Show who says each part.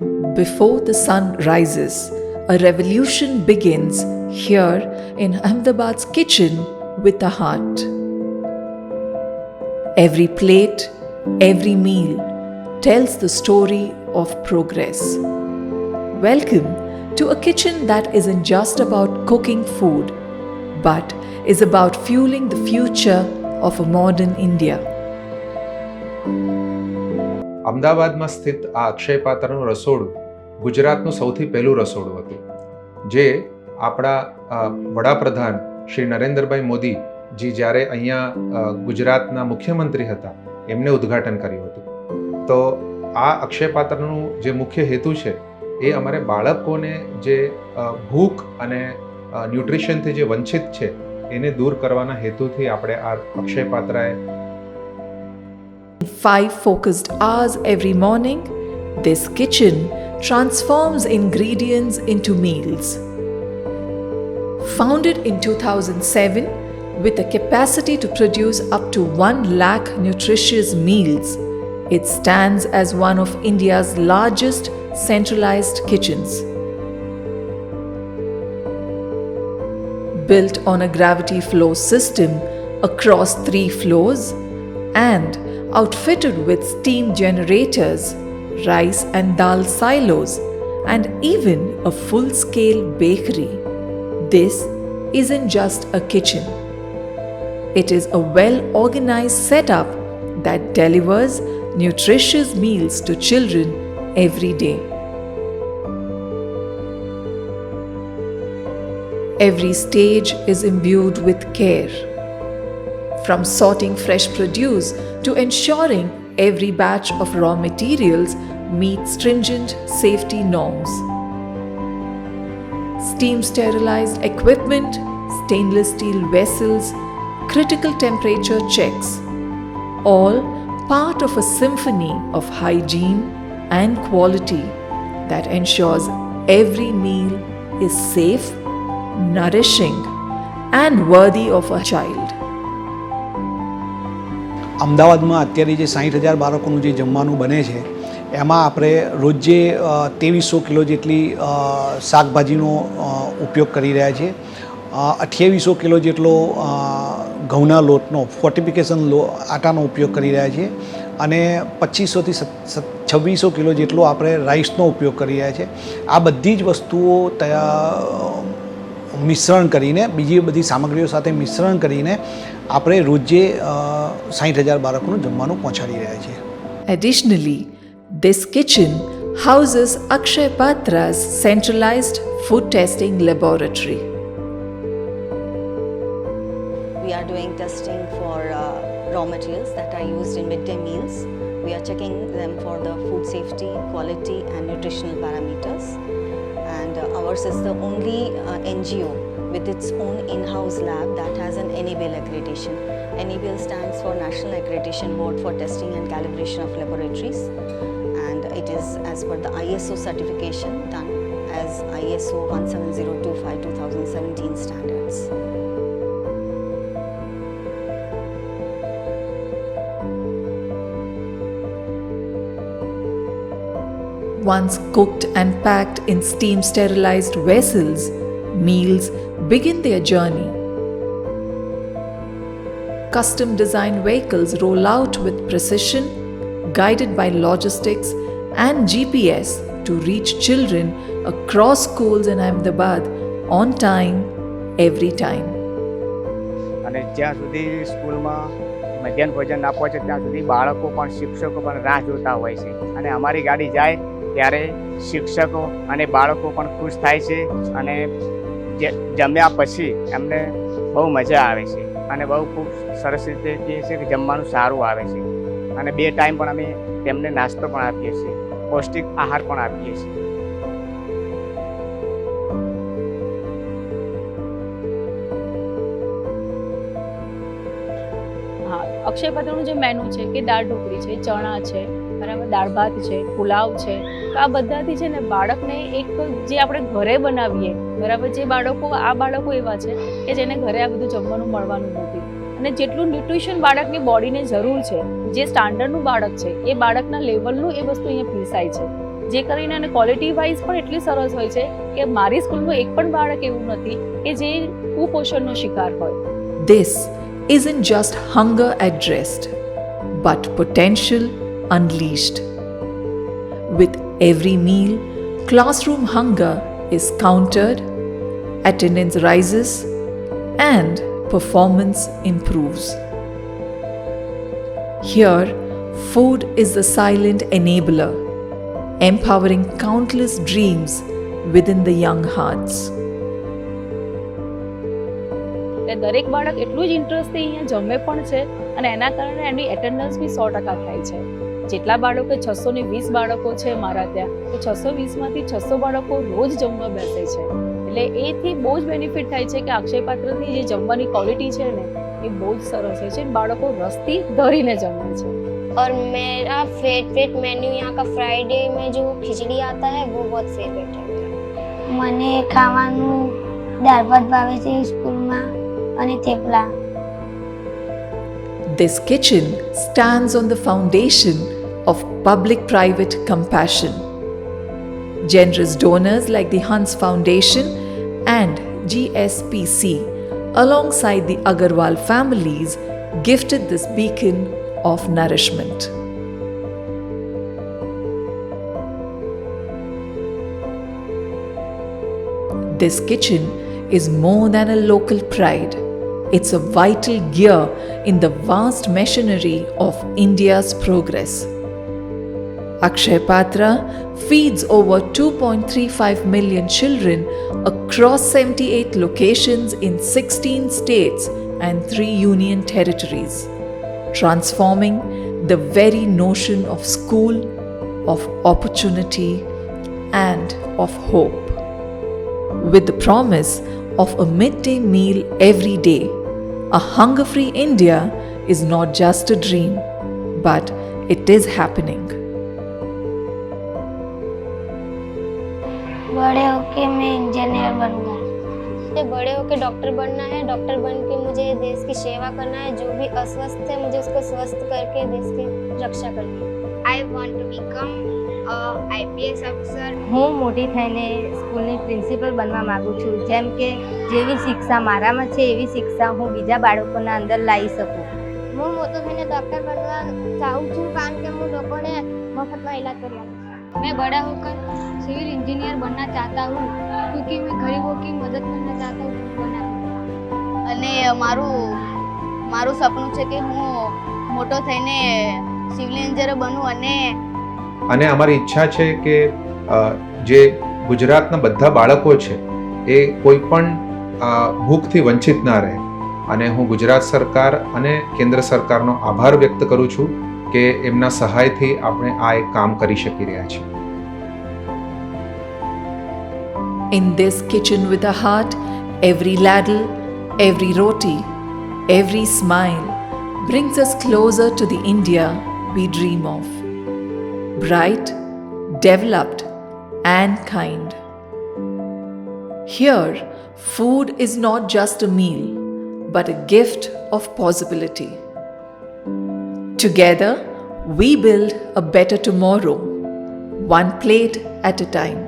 Speaker 1: Before the sun rises, a revolution begins here in Ahmedabad's kitchen with a heart. Every plate, every meal tells the story of progress. Welcome to a kitchen that isn't just about cooking food, but is about fueling the future of a modern India.
Speaker 2: અમદાવાદમાં સ્થિત આ અક્ષય પાત્રનું રસોડું ગુજરાતનું સૌથી પહેલું રસોડું હતું, જે આપણા વડાપ્રધાન શ્રી નરેન્દ્રભાઈ મોદીજી જ્યારે અહીંયા ગુજરાતના મુખ્યમંત્રી હતા એમને ઉદ્ઘાટન કર્યું હતું. તો આ અક્ષય પાત્રનું જે મુખ્ય હેતુ છે એ અમારે બાળકોને જે ભૂખ અને ન્યુટ્રિશનથી જે વંચિત છે એને દૂર કરવાના હેતુથી આપણે આ Akshay પાત્રાએ
Speaker 1: 5 focused hours every morning, this kitchen transforms ingredients into meals. Founded in 2007 with a capacity to produce up to 1 lakh nutritious meals, it stands as one of India's largest centralized kitchens. Built on a gravity flow system across 3 floors and outfitted with steam generators, rice and dal silos, and even a full-scale bakery. This isn't just a kitchen. It is a well-organized setup that delivers nutritious meals to children every day. Every stage is imbued with care. From sorting fresh produce to ensuring every batch of raw materials meets stringent safety norms. Steam sterilized equipment, stainless steel vessels, critical temperature checks, all part of a symphony of hygiene and quality that ensures every meal is safe, nourishing, and worthy of a child.
Speaker 3: અમદાવાદમાં અત્યારે જે 60,000 બાળકોનું જે જમવાનું બને છે એમાં આપણે રોજે 2300 કિલો જેટલી શાકભાજીનો ઉપયોગ કરી રહ્યા છીએ. 2800 કિલો જેટલો ઘઉંના લોટનો ફોર્ટિફિકેશન આટાનો ઉપયોગ કરી રહ્યા છીએ અને 2500થી 2600 કિલો જેટલો આપણે રાઈસનો ઉપયોગ કરી રહ્યા છીએ. આ બધી જ વસ્તુઓ મિશ્રણ કરીને બીજી બધી સામગ્રીઓ સાથે મિશ્રણ કરીને આપણે રોજે 60,000 બાળકોનું જમવાનું પહોંચાડી રહ્યા છીએ.
Speaker 1: Additionally, this kitchen houses Akshay Patra's centralized food testing laboratory.
Speaker 4: We are doing testing for raw materials that are used in midday meals. We are checking them for the food safety, quality and nutritional parameters. And ours is the only NGO with its own in-house lab that has an NABL accreditation. NABL stands for National Accreditation Board for Testing and Calibration of Laboratories, and it is as per the ISO certification done as ISO 17025:2017 standards.
Speaker 1: Once cooked and packed in steam sterilized vessels, meals begin their journey. Custom designed vehicles roll out with precision, guided by logistics and GPS to reach children across schools in Ahmedabad on time, every time.
Speaker 5: અને જ્યાં સુધી સ્કૂલમાં મધ્યાહન ભોજન ના પહોંચે ત્યાં સુધી બાળકો પણ શિક્ષકો પણ રાહ જોતા હોય છે અને અમારી ગાડી જાય ત્યારે શિક્ષકો અને બાળકો પણ ખુશ થાય છે અને જમ્યા પછી એમને બહુ મજા આવે છે અને બહુ ખૂબ સરસ રીતે કહે છે કે જમવાનું સારું આવે છે અને 2 ટાઈમ પણ અમે તેમને નાસ્તો પણ આપીએ છીએ, પૌષ્ટિક આહાર પણ આપીએ છીએ.
Speaker 6: અક્ષય પાત્રનું જે મેનુ છે કે દાળ ઢોકળી છે, ચણા છે, બરાબર, દાળ ભાત છે, પુલાવ છે, તો આ બધાથી છે ને બાળકને એક જે આપણે ઘરે બનાવીએ, બરાબર, જે બાળકો એવા છે કે જેને ઘરે આ બધું જમવાનું મળવાનું નથી અને જેટલું ન્યુટ્રિશન બાળકની બોડીને જરૂર છે, જે સ્ટાન્ડર્ડનું બાળક છે એ બાળકના લેવલનું એ વસ્તુ અહીંયા પીરસાય છે. જે કરીને અને ક્વોલિટી વાઇઝ પણ એટલી સરસ હોય છે કે મારી સ્કૂલમાં એક પણ બાળક એવું નથી કે જે કુપોષણનો શિકાર હોય.
Speaker 1: This isn't just hunger addressed, but potential unleashed. With every meal, classroom hunger is countered, attendance rises, and performance improves. Here, food is the silent enabler, empowering countless dreams within the young hearts.
Speaker 6: એટલે દરેક બાળક એટલું જ ઇન્ટરેસ્ટથી અહીંયા જમે પણ છે અને એના કારણે એની એટેન્ડન્સ બી 100% થાય છે. જેટલા બાળકો 620 બાળકો છે મારા ત્યાં, તો 620માંથી 600 બાળકો રોજ જમવા બેસે છે. એટલે એથી બહુ જ બેનિફિટ થાય છે કે અક્ષય પાત્રની જે જમવાની ક્વોલિટી છે ને એ બહુ જ સરસ હોય છે. બાળકો રસથી ધરીને જમે છે.
Speaker 7: और मेरा फेवरेट मेन्यू यहाँ का फ्राइडे में जो खिचड़ी आता है वो बहुत फेवरेट है मेरा.
Speaker 8: મને ખાવાનું દાળ ભાત ભાવે છે સ્કૂલમાં અને thepla.
Speaker 1: This kitchen stands on the foundation of public-private compassion. Generous donors like the Hans Foundation and GSPC, alongside the Agarwal families, gifted this beacon of nourishment. This kitchen is more than a local pride. It's a vital gear in the vast machinery of India's progress. Akshay Patra feeds over 2.35 million children across 78 locations in 16 states and 3 union territories, transforming the very notion of school, of opportunity, and of hope. With the promise of a midday meal every day, a hunger-free India is not just a dream, but it is happening.
Speaker 8: बड़े होके मैं engineer बनूंगा.
Speaker 7: मुझे बड़े होकर doctor बनना है. Doctor बन के मुझे देश की सेवा करना है. जो भी अस्वस्थ है मुझे उसको स्वस्थ करके देश की रक्षा करनी है.
Speaker 8: I want to become a IPS officer.
Speaker 9: હું મોટી થઈને સ્કૂલની પ્રિન્સિપલ બનવા માગું છું. જેમ કે જેવી શિક્ષા મારામાં છે એવી શિક્ષા હું બીજા બાળકોના અંદર લાવી શકું.
Speaker 8: હું મોટો થઈને ડૉક્ટર બનવા ચાહું છું કારણ કે હું લોકોને મફતમાં ઇલાજ કરી આપું.
Speaker 9: मैं बड़ा होकर सिविल इंजीनियर बनना चाहता हूँ क्योंकि मैं गरीबों की मदद करना चाहता हूँ.
Speaker 10: અને મારું સપનું છે કે હું મોટો થઈને સિવિલ એન્જિનિયર બનું
Speaker 2: અને અમારી ઈચ્છા છે કે જે ગુજરાતના બધા બાળકો છે એ કોઈ પણ ભૂખથી વંચિત ના રહે. અને હું ગુજરાત સરકાર અને કેન્દ્ર સરકારનો આભાર વ્યક્ત કરું છું કે એમના સહાયથી આપણે આ એક કામ કરી શકી રહ્યા છીએ.
Speaker 1: In this kitchen with a heart, every ladle, every roti, every smile brings us closer to the India we dream of. Bright, developed, and kind. Here, food is not just a meal, but a gift of possibility. Together, we build a better tomorrow, one plate at a time.